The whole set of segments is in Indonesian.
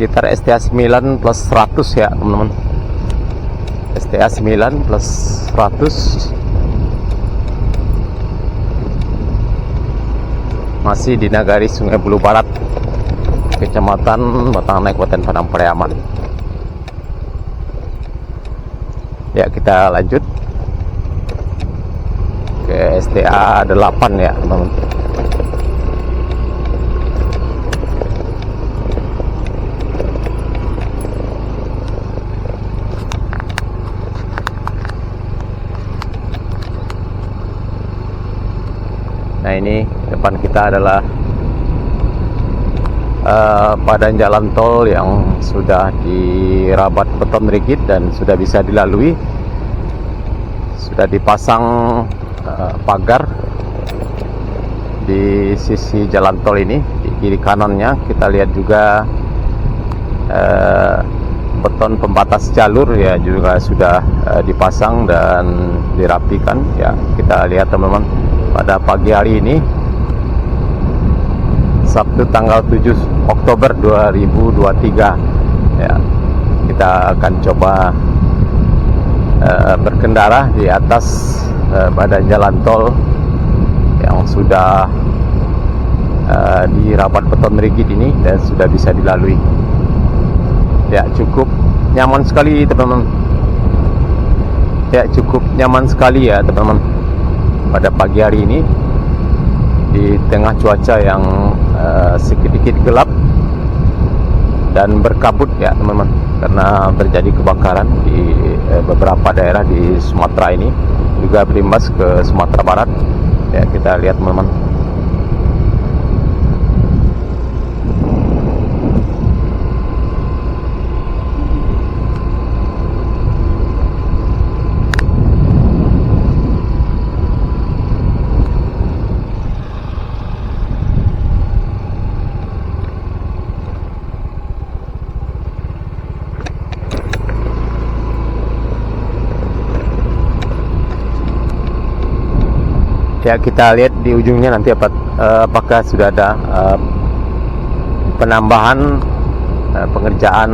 sekitar STA 9 plus 100 ya teman-teman. STA 9 plus 100 masih di Nagari Sungai Bulu Barat, Kecamatan Batangan, Kabupaten Padang Pariaman. Ya, kita lanjut ke STA 8 ya teman-teman. Nah, ini depan kita adalah badan jalan tol yang sudah dirabat beton rigid dan sudah bisa dilalui. Sudah dipasang pagar di sisi jalan tol ini, di kiri kanannya. Kita lihat juga beton pembatas jalur ya juga sudah dipasang dan dirapikan ya. Kita lihat teman-teman, pada pagi hari ini Sabtu tanggal 7 Oktober 2023 ya, kita akan coba berkendara di atas badan jalan tol yang sudah dirapat beton rigid ini dan sudah bisa dilalui. Ya, cukup nyaman sekali teman-teman. Ya, cukup nyaman sekali ya teman-teman pada pagi hari ini di tengah cuaca yang sedikit gelap dan berkabut ya teman-teman, karena terjadi kebakaran di beberapa daerah di Sumatera ini, juga berimbas ke Sumatera Barat ya. Kita lihat teman-teman. Ya, kita lihat di ujungnya nanti apakah sudah ada penambahan pengerjaan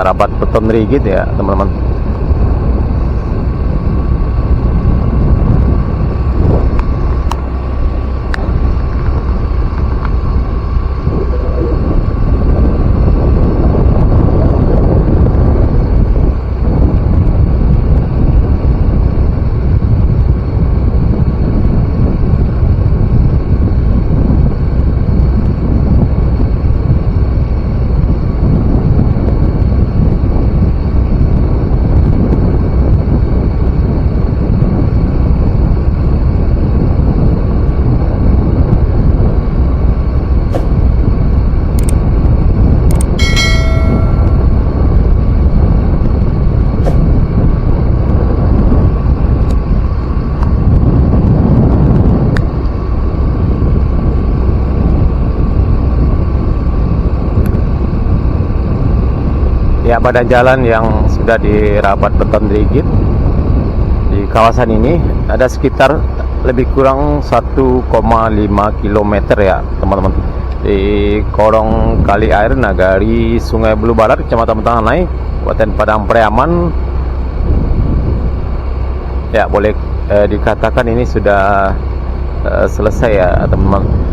rabat beton rigid ya teman-teman. Ya, badan jalan yang sudah dirabat beton rigid di kawasan ini ada sekitar lebih kurang 1,5 km ya teman-teman, di kolong kali air Nagari Sungai Bulu Barat, Kecamatan Batangan, Kabupaten Padang Pariaman. Ya, boleh dikatakan ini sudah selesai ya teman-teman.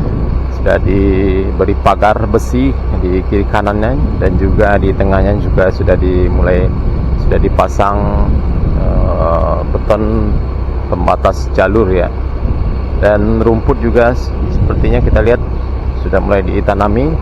Sudah diberi pagar besi di kiri kanannya dan juga di tengahnya juga sudah dipasang beton pembatas jalur ya. Dan rumput juga sepertinya kita lihat sudah mulai ditanami.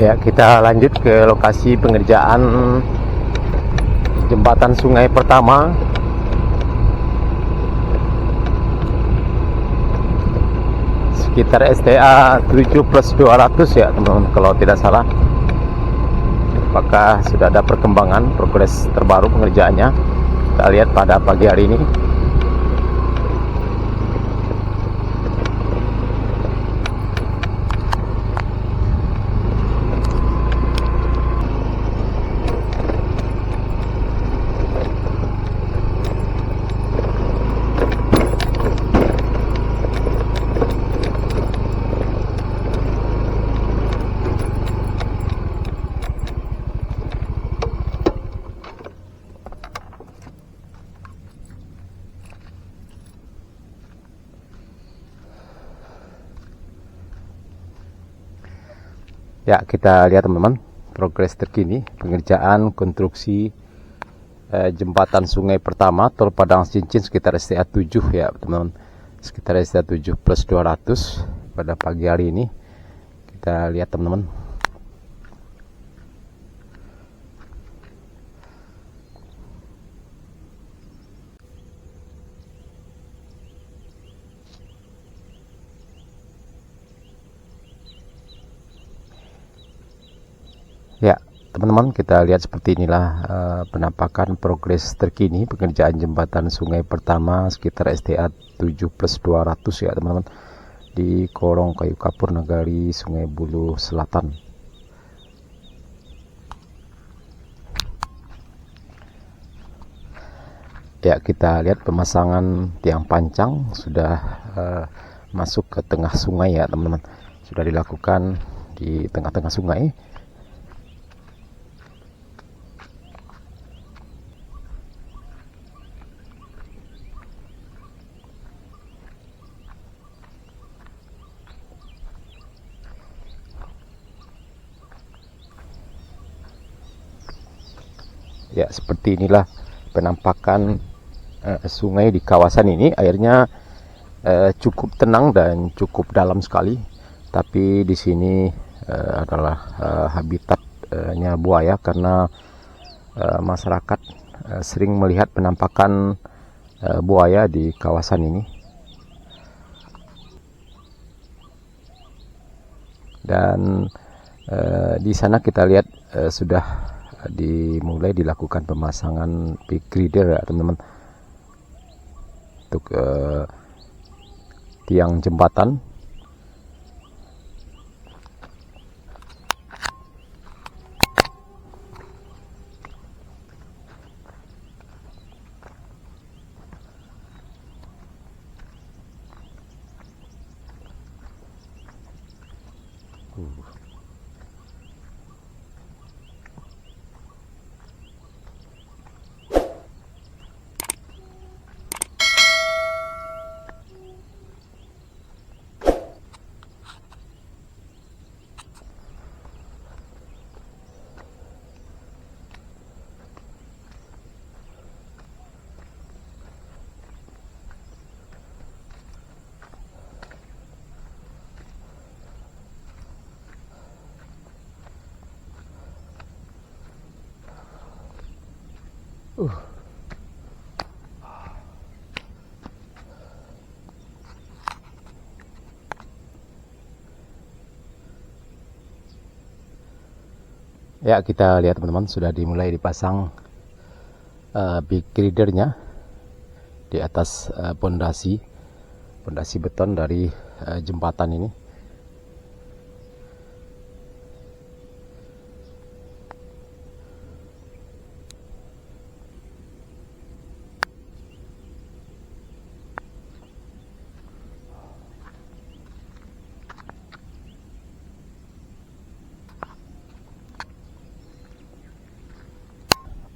Ya, kita lanjut ke lokasi pengerjaan jembatan sungai pertama. Sekitar STA 7+200 ya teman-teman, kalau tidak salah. Apakah sudah ada perkembangan progres terbaru pengerjaannya? Kita lihat pada pagi hari ini. Ya, kita lihat teman-teman progres terkini pengerjaan konstruksi jembatan sungai pertama tol Padang Cincin sekitar STA 7 ya teman-teman, sekitar STA 7+200 pada pagi hari ini. Kita lihat teman-teman. Ya, teman-teman, kita lihat seperti inilah penampakan progres terkini pengerjaan jembatan sungai pertama sekitar STA 7+200 ya teman-teman, di Korong Kayu Kapur Nagari Sungai Bulu Selatan. Ya, kita lihat pemasangan tiang pancang sudah masuk ke tengah sungai ya teman-teman, sudah dilakukan di tengah-tengah sungai. Ya, seperti inilah penampakan sungai di kawasan ini. Airnya cukup tenang dan cukup dalam sekali. Tapi di sini adalah habitatnya buaya karena masyarakat sering melihat penampakan buaya di kawasan ini. Dan di sana kita lihat sudah dimulai dilakukan pemasangan big girder ya teman-teman, untuk tiang jembatan. Ya, kita lihat teman-teman, sudah dimulai dipasang big girdernya di atas pondasi beton dari jembatan ini.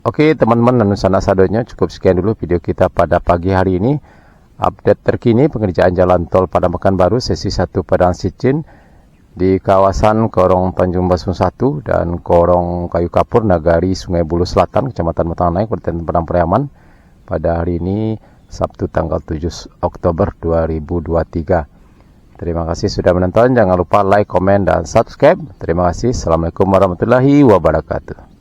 Oke teman-teman dan sanak saudara, cukup sekian dulu video kita pada pagi hari ini. Update terkini pengerjaan jalan tol Padang Pekanbaru sesi 1 Padang Cincin di kawasan Korong Tanjung Basung 1 dan Korong Kayu Kapur Nagari Sungai Bulu Selatan, Kecamatan Matang Naik, Kabupaten Padang Pariaman, pada hari ini Sabtu tanggal 7 Oktober 2023. Terima kasih sudah menonton. Jangan lupa like, komen, dan subscribe. Terima kasih. Assalamualaikum warahmatullahi wabarakatuh.